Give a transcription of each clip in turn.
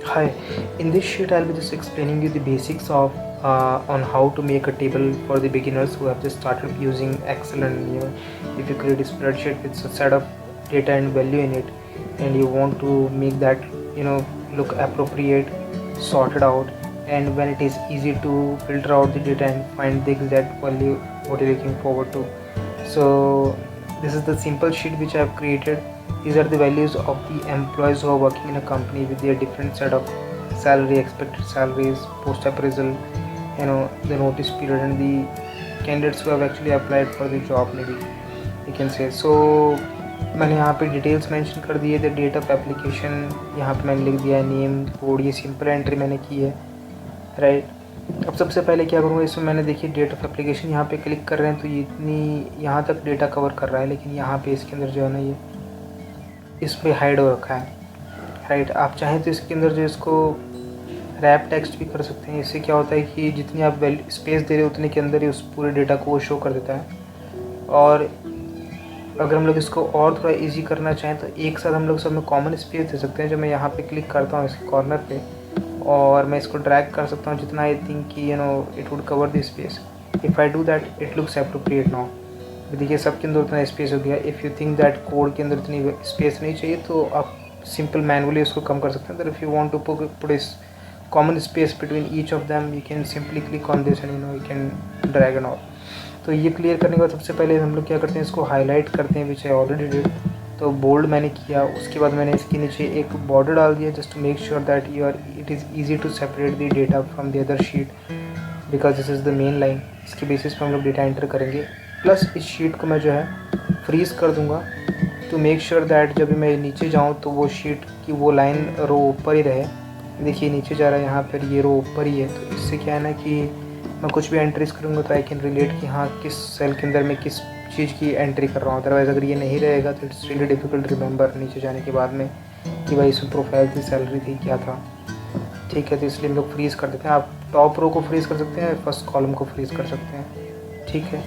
Hi, in this sheet I'll be just explaining you the basics of on how to make a table for the beginners who have just started using Excel. And if you create a spreadsheet with a set of data and value in it, and you want to make that look appropriate, sorted out, and when it is easy to filter out the data and find the exact value what you're looking forward to. So this is the simple sheet which I have created. These are the values of the employees who are working in a company with their different set of salary, expected salaries, post appraisal, the notice period, and the candidates who have actually applied for the job, maybe you can say. So मैंने यहाँ पे details mention कर दिए थे, date of application यहाँ पे मैंने लिख दिया है, नेम कोड, ये सिंपल एंट्री मैंने की है, राइट। अब सबसे पहले क्या करूँगा, इसमें मैंने देखिए डेट ऑफ एप्लीकेशन यहाँ पे क्लिक कर रहे हैं तो ये इतनी यहाँ तक डेटा कवर कर रहा है, लेकिन यहाँ पे इसके अंदर जो है ना ये इस पर हाइड हो रखा है, राइट। आप चाहें तो इसके अंदर जो इसको रैप टेक्स्ट भी कर सकते हैं। इससे क्या होता है कि जितनी आप स्पेस दे रहे हो उतने के अंदर ही उस पूरे डेटा को वो शो कर देता है। और अगर हम लोग इसको और थोड़ा इजी करना चाहें तो एक साथ हम लोग सब में कॉमन स्पेस दे सकते हैं। जब मैं यहाँ पे क्लिक करता हूँ इसके कॉर्नर पे और मैं इसको ड्रैग कर सकता हूँ जितना आई थिंक कि it would cover the space. If I do that it looks appropriate now. देखिए सबके अंदर उतना स्पेस हो गया। If you think that code के अंदर इतनी स्पेस नहीं चाहिए तो आप सिंपल मैनुअली उसको कम कर सकते हैं। तो if you want to put इस common space between each of them you can simply click on this and you can drag and all. तो ये क्लियर करने के बाद सबसे पहले हम लोग क्या करते हैं, इसको हाईलाइट करते हैं, विच आई ऑलरेडी डिड। तो बोल्ड मैंने किया, उसके बाद मैंने इसके नीचे एक बॉर्डर डाल दिया just to make sure that it is easy to separate the data from the other sheet, because this is the main line. इसके बेसिस पे हम लोग डेटा एंटर करेंगे। प्लस इस शीट को मैं जो है फ्रीज़ कर दूंगा टू मेक श्योर दैट जब मैं नीचे जाऊँ तो वो शीट की वो लाइन रो ऊपर ही रहे। देखिए नीचे जा रहा है यहाँ पर, ये रो ऊपर ही है। तो इससे क्या है ना कि मैं कुछ भी एंट्रीज करूँगा तो आई कैन रिलेट कि हाँ किस सेल के अंदर मैं किस चीज़ की एंट्री कर रहा हूँ। अदरवाइज़ अगर ये नहीं रहेगा तो इट्स रियली डिफिकल्ट रिमेंबर नीचे जाने के बाद में कि भाई इसमें प्रोफाइल थी, सैलरी थी, क्या था। ठीक है, तो इसलिए हम लोग फ्रीज़ कर देते हैं। आप टॉप रो को फ्रीज़ कर सकते हैं, फर्स्ट कॉलम को फ्रीज़ कर सकते हैं। ठीक है,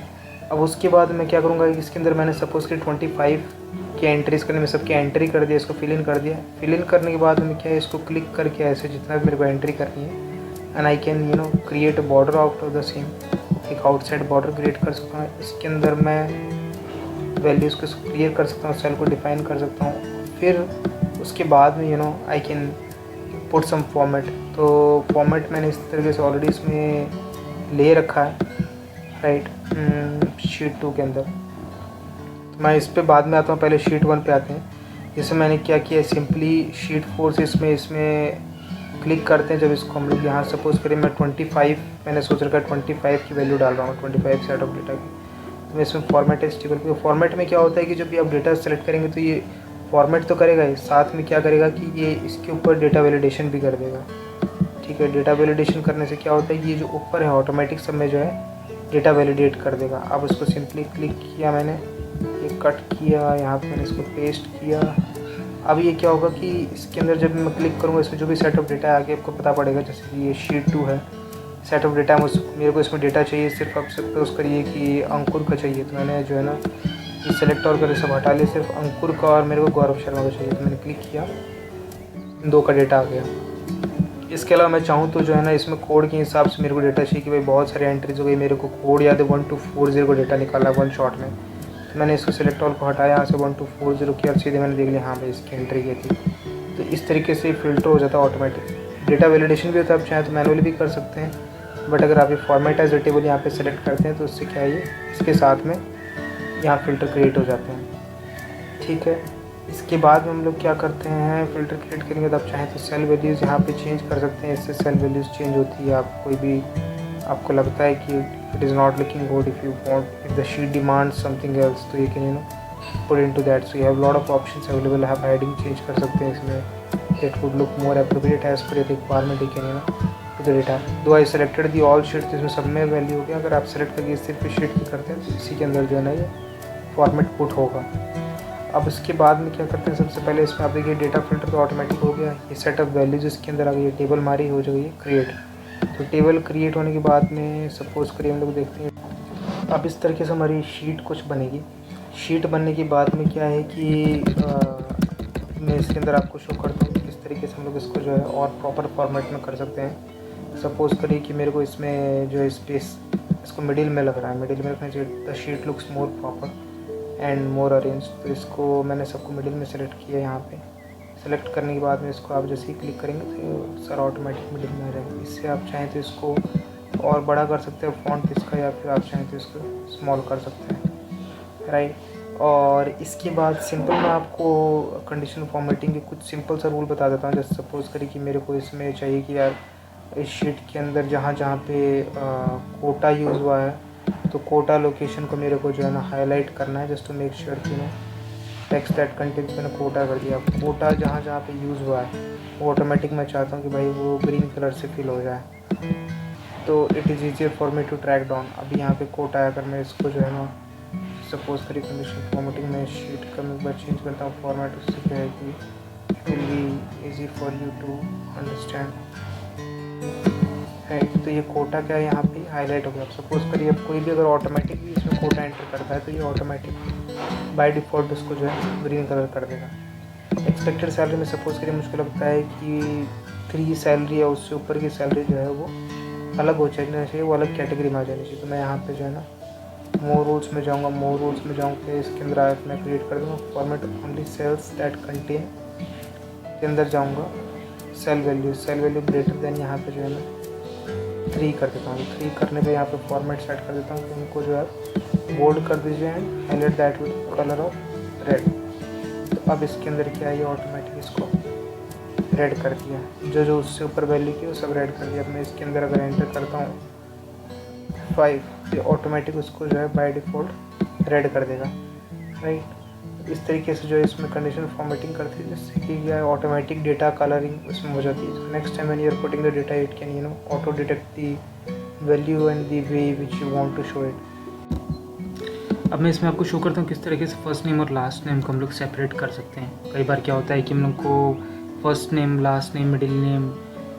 अब उसके बाद मैं क्या करूँगा, इसके अंदर मैंने सपोज़ कि 25 की एंट्रीज करने में सबकी एंट्री कर दिया, इसको फिल इन कर दिया। फिल इन करने के बाद में क्या है, इसको क्लिक करके ऐसे जितना भी मेरे को एंट्री करनी है and I can create a border out of the same. एक आउटसाइड बॉर्डर क्रिएट कर सकता हूँ। इसके अंदर मैं वैल्यूज़ को क्लियर कर सकता हूँ, सेल को डिफाइन कर सकता हूँ। फिर उसके बाद में I can put some format. तो फॉर्मेट मैंने इस तरीके से ऑलरेडी इसमें ले रखा है, राइट, शीट 2 के अंदर। तो मैं इस पर बाद में आता हूँ, पहले शीट 1 पे आते हैं। जैसे मैंने क्या किया, सिंपली शीट 4 से इसमें क्लिक करते हैं। जब इसको हम लोग यहाँ सपोज करें मैं 25 मैंने सोच रखा है 25 की वैल्यू डाल रहा हूँ, 25 सेट ऑफ डेटा की। तो मैं इसमें फॉर्मेट है टेबल पे। फॉर्मेट में क्या होता है कि जब भी आप डेटा सेलेक्ट करेंगे तो ये फॉर्मेट तो करेगा ही, साथ में क्या करेगा कि ये इसके ऊपर डेटा वैलिडेशन भी कर देगा। ठीक है, डेटा वैलिडेशन करने से क्या होता है कि ये जो ऊपर है ऑटोमेटिक सब में जो है डेटा वैलिडेट कर देगा। अब इसको सिंपली क्लिक किया मैंने, ये कट किया, यहाँ पर मैंने इसको पेस्ट किया। अब ये क्या होगा कि इसके अंदर जब मैं क्लिक करूँगा इसमें जो भी सेट ऑफ डेटा है आगे आपको पता पड़ेगा। जैसे कि ये शीट 2 है, सेट ऑफ डेटा मेरे को इसमें डेटा चाहिए, सिर्फ आप सपोज करिए कि अंकुर का चाहिए। तो मैंने जो है ना ये सेलेक्ट और कर सब हटा लिया, सिर्फ अंकुर का और मेरे को गौरव शर्मा का चाहिए। तो मैंने क्लिक किया, 2 का डेटा आ गया। इसके अलावा मैं चाहूँ तो जो है ना इसमें कोड के हिसाब से मेरे को डेटा चाहिए कि भाई बहुत सारे एंट्रीज हो गई, मेरे को कोड याद है 1240 को डेटा निकाला 1 शॉट में। तो मैंने इसको सिलेक्ट ऑल को हटाया, यहाँ से 1240 किया और सीधे मैंने देख लिया हाँ भाई इसकी एंट्री की थी। तो इस तरीके से फ़िल्टर हो जाता है ऑटोमेटिक। डेटा वैलिडेशन भी होता है, आप चाहें तो मैनुअली भी कर सकते हैं, बट अगर आप ये फॉर्मेट एज टेबल यहाँ पे सेलेक्ट करते हैं तो उससे क्या है ये इसके साथ में यहाँ फ़िल्टर क्रिएट हो जाते हैं। ठीक है, इसके बाद में हम लोग क्या करते हैं, फ़िल्टर क्रिएट करने के बाद आप चाहें तो सेल वैल्यूज़ यहाँ पे चेंज कर सकते हैं। इससे सेल वैल्यूज़ चेंज होती है। आप कोई भी आपको लगता है कि it is not looking good, if you want if the sheet demand something else तो you can put into that. So you have lot of options available. आप हेडिंग चेंज कर सकते हैं इसमें, it would look more appropriate as per requirement. You can to the data दो I selected the all sheets, इसमें सब में value हो गया। अगर आप सेलेक्ट करके सिर्फ शीट की करते हैं तो इसी के अंदर जो है ना ये फॉर्मेट पुट होगा। अब इसके बाद में क्या करते हैं, सबसे पहले इसमें आप देखिए डेटा फिल्टर तो ऑटोमेटिक हो गया। ये सेट ऑफ वैल्यूज इसके अंदर आ गई, टेबल हमारी हो जाएगी क्रिएट। तो टेबल क्रिएट होने के बाद में सपोज करिए हम लोग देखते हैं अब इस तरीके से हमारी शीट कुछ बनेगी। शीट बनने के बाद में क्या है कि मैं इसके अंदर आपको शो करता हूँ कि किस तरीके से हम लोग इसको जो है और प्रॉपर फॉर्मेट में कर सकते हैं। सपोज़ करिए कि मेरे को इसमें जो है स्पेस इसको मिडिल में लग रहा है, मिडिल में रखना चाहिए, the sheet looks more proper and more arrange. तो इसको मैंने सबको मिडिल में सेलेक्ट किया। यहाँ पे सेलेक्ट करने के बाद में इसको आप जैसे ही क्लिक करेंगे तो सर ऑटोमेटिक मिडिल में आ जाएगा। इससे आप चाहें तो इसको और बड़ा कर सकते हैं फॉन्ट इसका, या फिर आप चाहें तो इसको स्मॉल कर सकते हैं, राइट। और इसके बाद सिंपल मैं आपको कंडीशनल फॉर्मेटिंग के कुछ सिंपल सा रूल बता देता हूँ। जैसे सपोज़ करिए कि मेरे को इसमें चाहिए कि यार इस शीट के अंदर जहाँ जहाँ पे कोटा यूज़ हुआ है तो कोटा लोकेशन को मेरे को जो है ना हाईलाइट करना है, जस्ट टू मेक श्योर कि टेक्स्ट दैट कंटेंट्स मैंने कोटा कर दिया। कोटा जहाँ जहाँ पे यूज़ हुआ है वो ऑटोमेटिक मैं चाहता हूँ कि भाई वो ग्रीन कलर से फिल हो जाए, तो it is easier for me to track down. अभी यहाँ पे कोटा है, अगर मैं इसको जो है ना सपोज करिए कंडीशन फॉर्मेटिंग में शीट का मैं एक बार चेंज करता हूँ फॉर्मेट, उससे क्या है कि it will be easy for you to understand, right. तो ये कोटा क्या है यहाँ पे हाईलाइट हो गया। अब सपोज करिए अब कोई भी अगर ऑटोमेटिक भी इसमें कोटा एंटर करता है तो ये ऑटोमेटिक बाय डिफ़ॉल्ट उसको जो है ग्रीन कलर कर देगा। एक्सपेक्टेड सैलरी में सपोज करिए मुझको लगता है कि 3 सैलरी या उससे ऊपर की सैलरी जो है वो अलग हो जाना चाहिए, वो अलग कैटेगरी में आ जानी चाहिए। तो मैं यहाँ पे जो है ना मोर रूल्स में जाऊँगा, मोर रूल्स में जाऊँगा, इसके अंदर आया मैं क्रिएट कर दूँगा format only cells that contain के अंदर जाऊँगा सेल वैल्यू ग्रेटर देन यहाँ पे जो है ना 3 कर देता हूँ। 3 करने पे यहाँ पे फॉर्मेट सेट कर देता हूँ कि उनको जो है बोल्ड कर दीजिए and highlight that with colour of red. तो अब इसके अंदर क्या है, ये ऑटोमेटिक इसको रेड कर दिया, जो जो उससे ऊपर वैल्यू की वो सब रेड कर दिया। अब मैं इसके अंदर अगर एंटर करता हूँ 5, ये ऑटोमेटिक उसको जो है बाय डिफ़ॉल्ट रेड कर देगा, राइट। इस तरीके से जो है इसमें कंडीशन फॉर्मेटिंग करती है जिससे कि क्या है ऑटोमेटिक डेटा कलरिंग उसमें हो जाती है। Next time when you are putting the data it can auto detect the value and the way which you want to show it. अब मैं इसमें आपको शो करता हूँ किस तरीके से फर्स्ट नेम और लास्ट नेम को हम लोग सेपरेट कर सकते हैं। कई बार क्या होता है कि हम लोग को first name, last name, middle name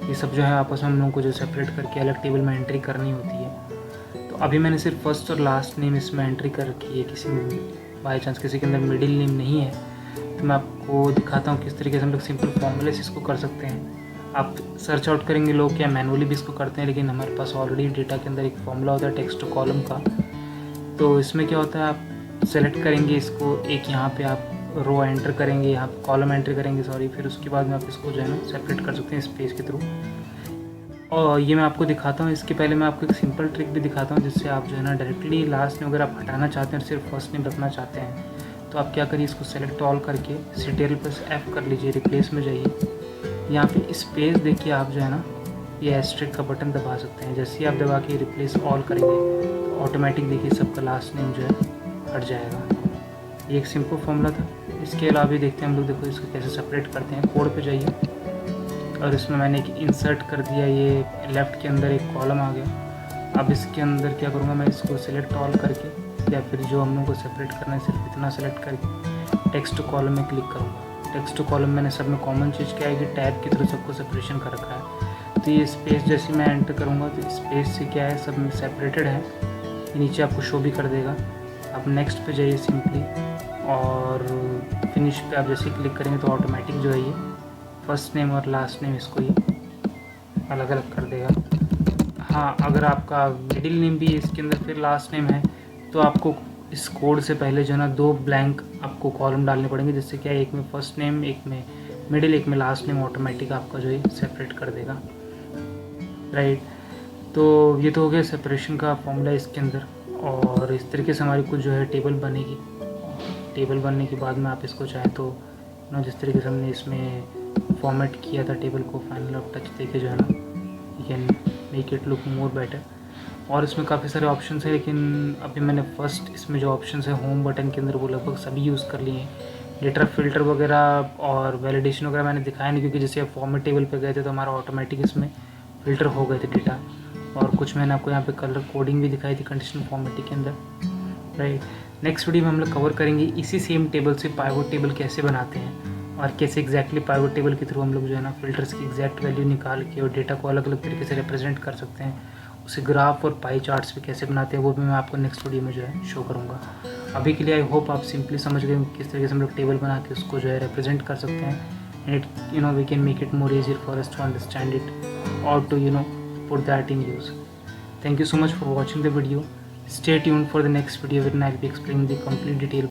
ये सब जो है आपस में हम लोगों को जो सेपरेट करके अलग टेबल में एंट्री करनी होती है। तो अभी मैंने सिर्फ फर्स्ट और लास्ट नेम इसमें एंट्री कर रखी है। किसी में बाई चांस किसी के अंदर मिडिल नेम नहीं है तो मैं आपको दिखाता हूँ किस तरीके से हम लोग सिंपल फॉर्मूले से इसको कर सकते हैं। आप सर्च आउट करेंगे लोग क्या मैनुअली भी इसको करते हैं, लेकिन हमारे पास ऑलरेडी डेटा के अंदर एक फॉर्मूला होता है टेक्स्ट टू कॉलम का। तो इसमें क्या होता है, आप सेलेक्ट करेंगे इसको, एक यहाँ पे आप रो एंटर करेंगे, यहाँ पे कॉलम एंटर करेंगे सॉरी, फिर उसके बाद में आप इसको जो है ना सेपरेट कर सकते हैं स्पेस के थ्रू। और ये मैं आपको दिखाता हूँ, इसके पहले मैं आपको एक सिंपल ट्रिक भी दिखाता हूँ जिससे आप जो है ना डायरेक्टली लास्ट में अगर आप हटाना चाहते हैं सिर्फ फर्स्ट नेम रखना चाहते हैं तो आप क्या करिए, इसको सेलेक्ट ऑल करके Ctrl+F कर लीजिए, रिप्लेस में जाइए, यहाँ पे स्पेस देखिए आप जो है ना ये एस्ट्रिक का बटन दबा सकते हैं। जैसे ही आप दबा के रिप्लेस ऑल करेंगे तो ऑटोमेटिक देखिए सबका लास्ट नेम जो है हट जाएगा। ये एक सिंपल फॉर्मूला था। इसके अलावा भी देखते हैं हम लोग, देखो इसको कैसे सेपरेट करते हैं। कोड पे जाइए और इसमें मैंने एक इंसर्ट कर दिया, ये लेफ़्ट के अंदर एक कॉलम आ गया। अब इसके अंदर क्या करूँगा, मैं इसको सिलेक्ट ऑल करके या फिर जो हम लोग को सेपरेट करना है सिर्फ इतना सेलेक्ट करके टेक्स्ट टू कॉलम में क्लिक करूँगा। टेक्स्ट टू कॉलम मैंने सब में कॉमन चीज़ क्या है कि टैब के थ्रू सबको सेपरेशन कर रखा है। तो ये स्पेस जैसे मैं एंटर करूँगा तो स्पेस से क्या है सब में सेपरेटेड है, ये नीचे आपको शो भी कर देगा। आप नेक्स्ट पे जाइए सिंपली और फिनिश पे आप जैसे क्लिक करेंगे तो ऑटोमेटिक जो है ये फर्स्ट नेम और लास्ट नेम इसको ये अलग अलग कर देगा। हाँ, अगर आपका मिडिल नेम भी इसके अंदर फिर लास्ट नेम है तो आपको इस कोड से पहले जो है ना 2 ब्लैंक आपको कॉलम डालने पड़ेंगे, जिससे क्या है एक में फर्स्ट नेम, एक में मिडिल, एक में लास्ट नेम ऑटोमेटिक आपका जो है सेपरेट कर देगा, राइट। तो ये तो हो गया सेपरेशन का फॉर्मूला इसके अंदर। और इस तरीके से हमारी कुछ जो है टेबल बनेगी। टेबल बनने के बाद में आप इसको चाहें तो ना जिस तरीके से हमने इसमें फॉर्मेट किया था टेबल को, फाइनल ऑफ टच देके जो है ना you can make it look more better. और इसमें काफ़ी सारे ऑप्शंस हैं, लेकिन अभी मैंने फर्स्ट इसमें जो ऑप्शंस है होम बटन के अंदर वो लगभग सभी यूज़ कर लिए हैं। डेटा फिल्टर वगैरह और वैलिडेशन वगैरह मैंने दिखाया नहीं, क्योंकि जैसे आप फॉर्मेट टेबल पे गए थे तो हमारा ऑटोमेटिक इसमें फ़िल्टर हो गए थे डेटा। और कुछ मैंने आपको यहाँ पे कलर कोडिंग भी दिखाई थी कंडीशनल फॉर्मेटिंग के अंदर, राइट। नेक्स्ट वीडियो में हम लोग कवर करेंगे इसी सेम टेबल से पाइवट टेबल कैसे बनाते हैं और कैसे एग्जैक्टली पाइवट टेबल के थ्रू हम लोग जो है ना फिल्टर्स की एग्जैक्ट वैल्यू निकाल के और डेटा को अलग अलग तरीके से रिप्रेजेंट कर सकते हैं। उसे ग्राफ और पाई चार्ट्स भी कैसे बनाते हैं वो भी मैं आपको नेक्स्ट वीडियो में जो है शो करूँगा। अभी के लिए आई होप आप सिंपली समझ गए किस तरीके से हम लोग टेबल बना के उसको जो है रिप्रेजेंट कर सकते हैं। and it, we can make it more easier for us to understand it or to put that in use. Thank you so much for watching the video. Stay tuned for the next video wherein I'll be explaining the complete detail